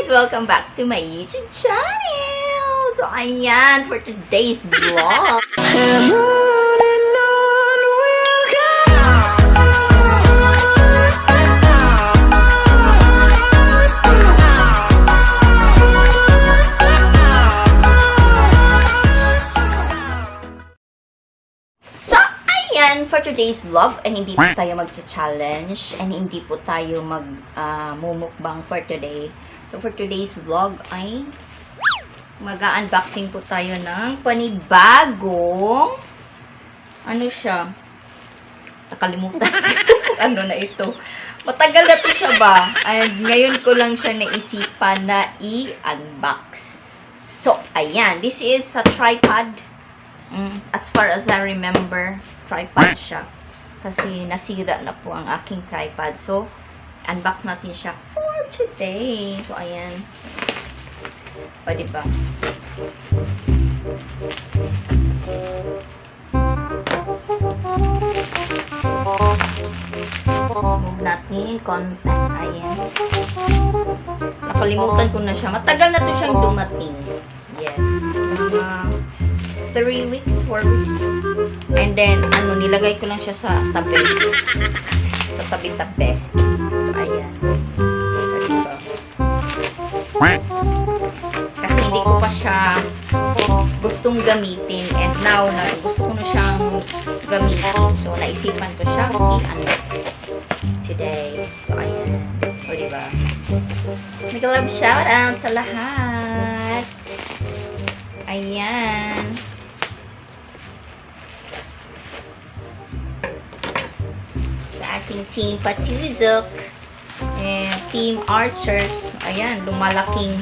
guys! Welcome back to my YouTube channel! So, ayan, for today's vlog. For today's vlog, ay hindi po tayo mag-challenge and hindi po tayo mag-mumukbang for today. So, for today's vlog ay mag-unboxing po tayo ng panibagong ano siya? Nakalimutan. Ano na ito? Matagal na ito siya ba? And ngayon ko lang siya naisipan na i-unbox. So, ayan. This is a tripod. As far as I remember, tripod siya. Kasi nasira na po ang aking tripod. So, unbox natin siya for today. So, ayan. O, diba? Move natin konti. Ayan. Nakalimutan ko na siya. Matagal na to siyang dumating. Yes. 3 weeks, 4 weeks. And then, nilagay ko lang siya sa tabi. Sa tabi-tabi. Ayan. Kasi hindi ko pa siya gustong gamitin. And now, gusto ko na siyang gamitin. So, naisipan ko siya i-unbox today. So, ayan. O, diba? Mag-love shoutout sa lahat. Ayan. Ating team Patuzok and team Archers. Ayan, lumalaking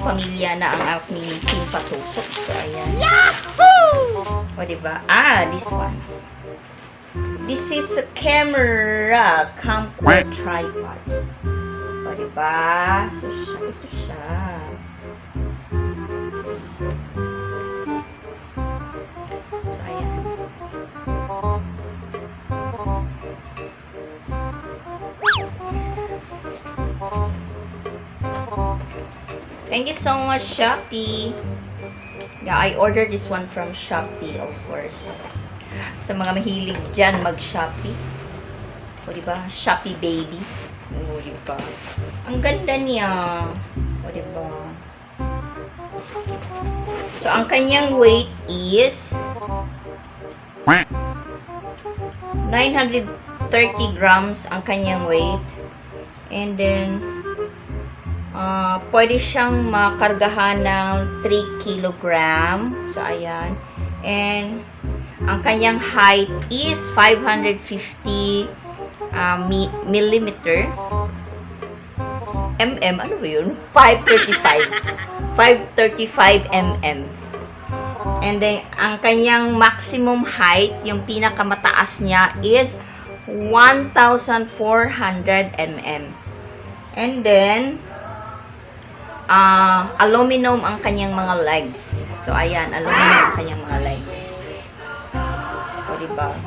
pamilya na ang aking team Patuzok. So, ayan. Yahoo! O, diba? This one. This is a camera camcorder tripod. O, diba? So, ito siya. So, ayan. Thank you so much, Shopee. Yeah, I ordered this one from Shopee, of course. Sa mga mahilig dyan mag-Shopee. O, diba? Shopee baby. O, diba? Ang ganda niya. O, diba? So, ang kanyang weight is 930 grams ang kanyang weight. And then, pwede siyang makargahan ng 3 kilogram. So, ayan. And, ang kanyang height is 550 millimeter. Mm. Ano ba yun? 535. 535 mm. And then, ang kanyang maximum height, yung pinakamataas niya is 1,400 mm. And then, aluminum ang kanyang mga legs. So, ayan, aluminum ang kanyang mga legs. O, diba?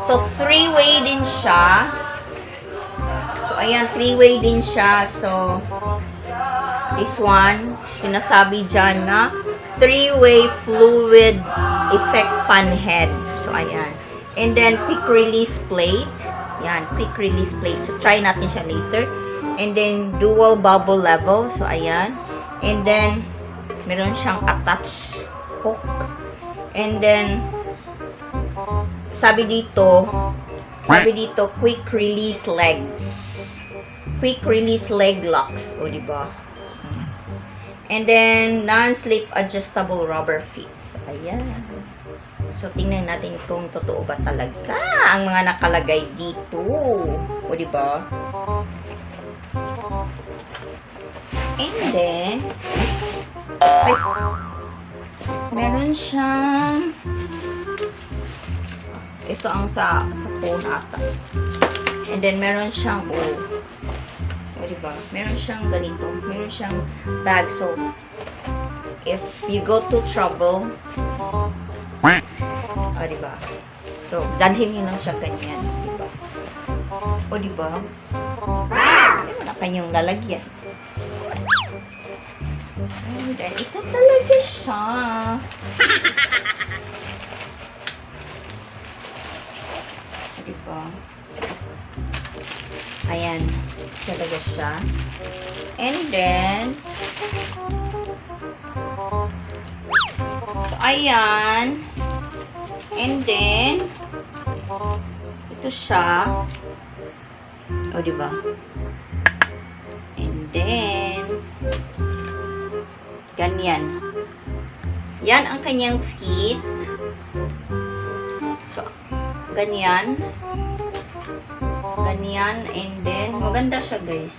So, 3-way din siya. So, ayan, 3-way din siya. So, this one, sinasabi dyan na 3-way fluid effect pan head. So, ayan. And then, quick release plate. Yan, quick release plate. So, try natin siya later. And then, dual bubble level. So, ayan. And then, meron siyang attached hook. And then, sabi dito, quick release legs. Quick release leg locks. O, diba? And then, non-slip adjustable rubber feet. So, ayan. So, tingnan natin kung totoo ba talaga ang mga nakalagay dito. O, diba? And then, meron siyang, ito ang sa phone ata. And then, meron siyang, o, diba? Meron siyang ganito. Meron siyang bag. So, if you go to trouble, o, diba? So, dalhin nyo lang siya ganyan. Diba? O, diba? Meron na kanyang lalagyan. And then, ito talaga siya. Diba? Ayan. Talaga siya. And then, so, ayan. And then, ito siya. O, diba? And then, ganyan. Yan ang kanyang feet. So, ganyan. Ganyan. And then, maganda siya, guys.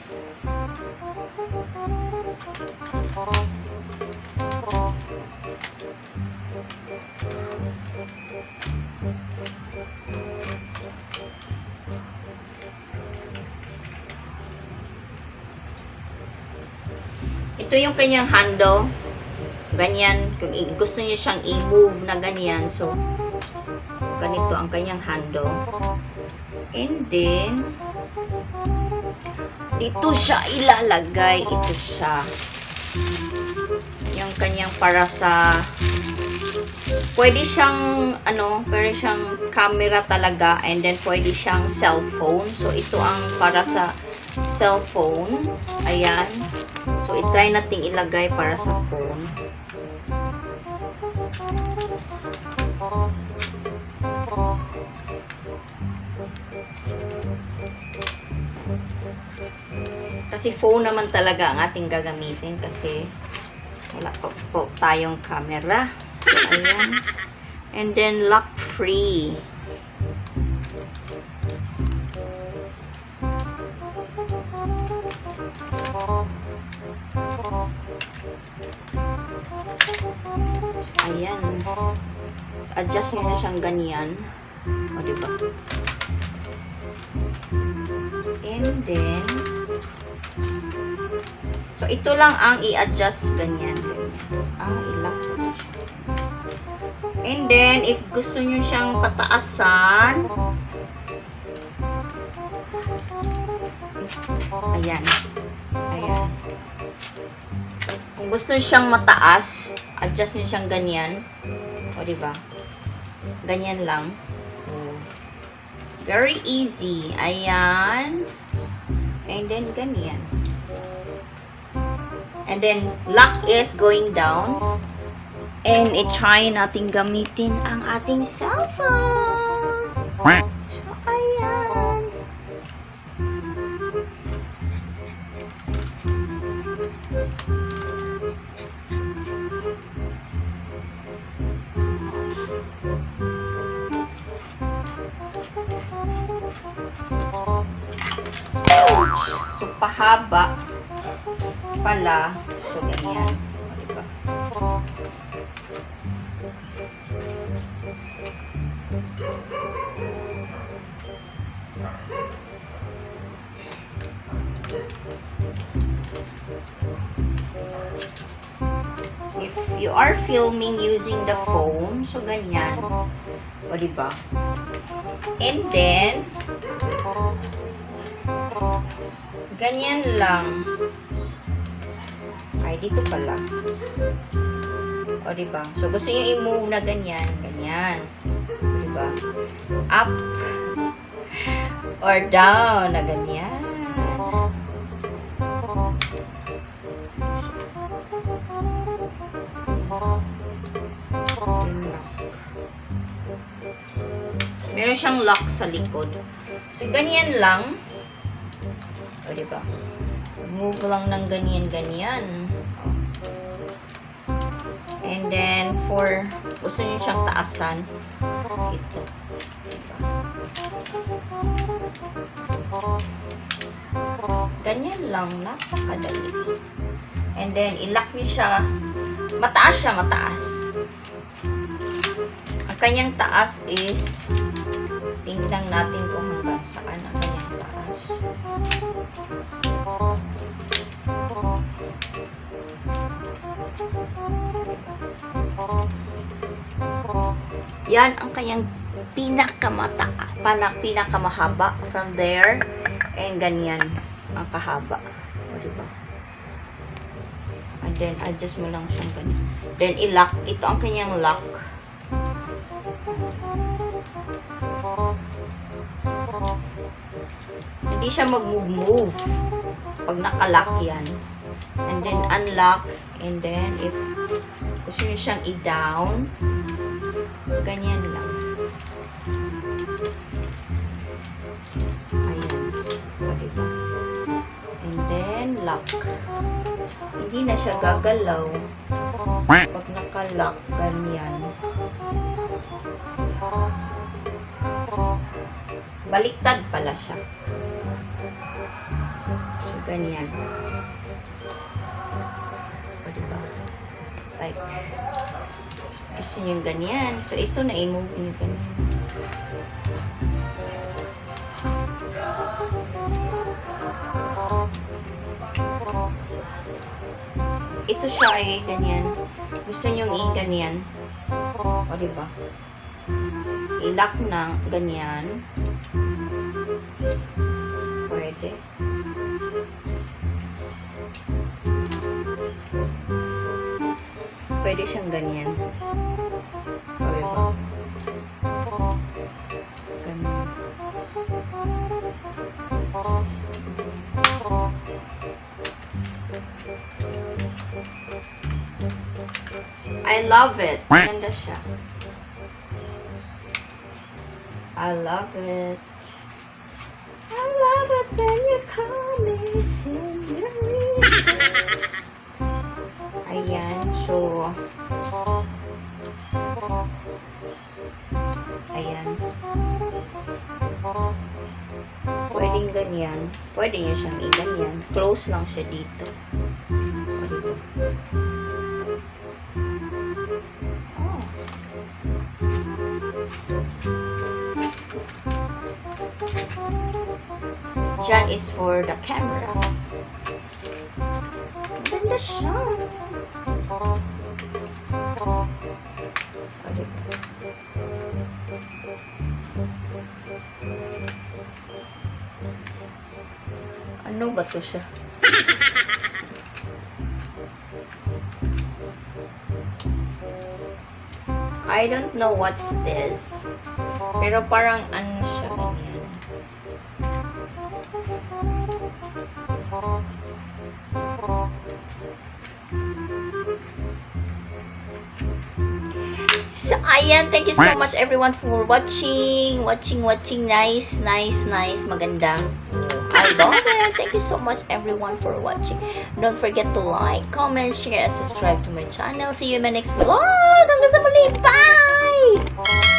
Ito yung kanyang handle. Ganyan. Kung gusto niyo siyang i-move na ganyan. So, ganito ang kanyang handle. And then, dito siya ilalagay. Ito siya. Yung kanyang para sa, pwede siyang, pwede siyang camera talaga. And then, pwede siyang cellphone. So, ito ang para sa cellphone. Ayan. So, i-try nating ilagay para sa phone. Kasi phone naman talaga ang ating gagamitin kasi wala pa po tayong camera. So, ayan. And then, lock free. Ayan. So, adjust nyo na siyang ganyan. O, diba? And then, so, ito lang ang i-adjust ganyan. I-lock na siya. And then, if gusto nyo siyang pataasan, ayan. Ayan. Kung gusto nyo siyang mataas, adjust nyo siyang ganyan. O, diba? Ganyan lang. Very easy. Ayan. And then, ganyan. And then, lock is going down. And i-try natin gamitin ang ating cellphone. So, ayan. So, pahaba pala. So, ganyan. Diba? If you are filming using the phone, so ganyan. O, diba? And then, ganyan lang. Ay, dito pala. O, diba? So, gusto nyo i-move na ganyan. Ganyan. O, diba? Up. Or down na ganyan. Meron siyang lock sa likod. So, ganyan lang. O, diba? Move lang ng ganyan-ganyan. And then, for gusto nyo siyang taasan, ito. Diba? Ganyan lang. Napakadali. And then, i-lock nyo siya. Mataas siya, mataas. Ang kanyang taas is, tingnan natin kung hanggang saan ang kanyang taas. Yan ang kanyang pinakamahaba from there. And ganyan ang kahaba. O, diba? And then, adjust mo lang siyang ganyan. Then, i-lock. Ito ang kanyang lock. Hindi siya mag-move-move pag naka-lock yan. And then, unlock. And then, if gusto nyo siyang i-down, ganyan lang. Ayan. O, diba? And then, lock. Hindi na siya gagalaw. Pag naka-lock, ganyan. Baliktad pala siya. So, ganyan. O, diba? Like, gusto nyo yung ganyan. So, ito na i-move nyo ganyan. Ito siya ay ganyan. Gusto nyo yung ganyan. O, diba? I-lock na ganyan. Pwede. Pwede siyang ganyan. O, diba? Ganyan. I love it. Ganda siya. I love it. I love it when you call me señorita. Ayan. So, ayan. Pwedeng ganyan. Pwede nyo siyang i-ganyan. Close lang siya dito. Oh. Dyan is for the camera. Maganda siya. Ano ba to siya? I don't know what's this. Pero parang ano siya ganyan. So, ayan. Thank you so much everyone for watching. Watching. Nice. Maganda. I love it. Thank you so much everyone for watching. Don't forget to like, comment, share, and subscribe to my channel. See you in my next vlog. Hanggang sa muli. Bye!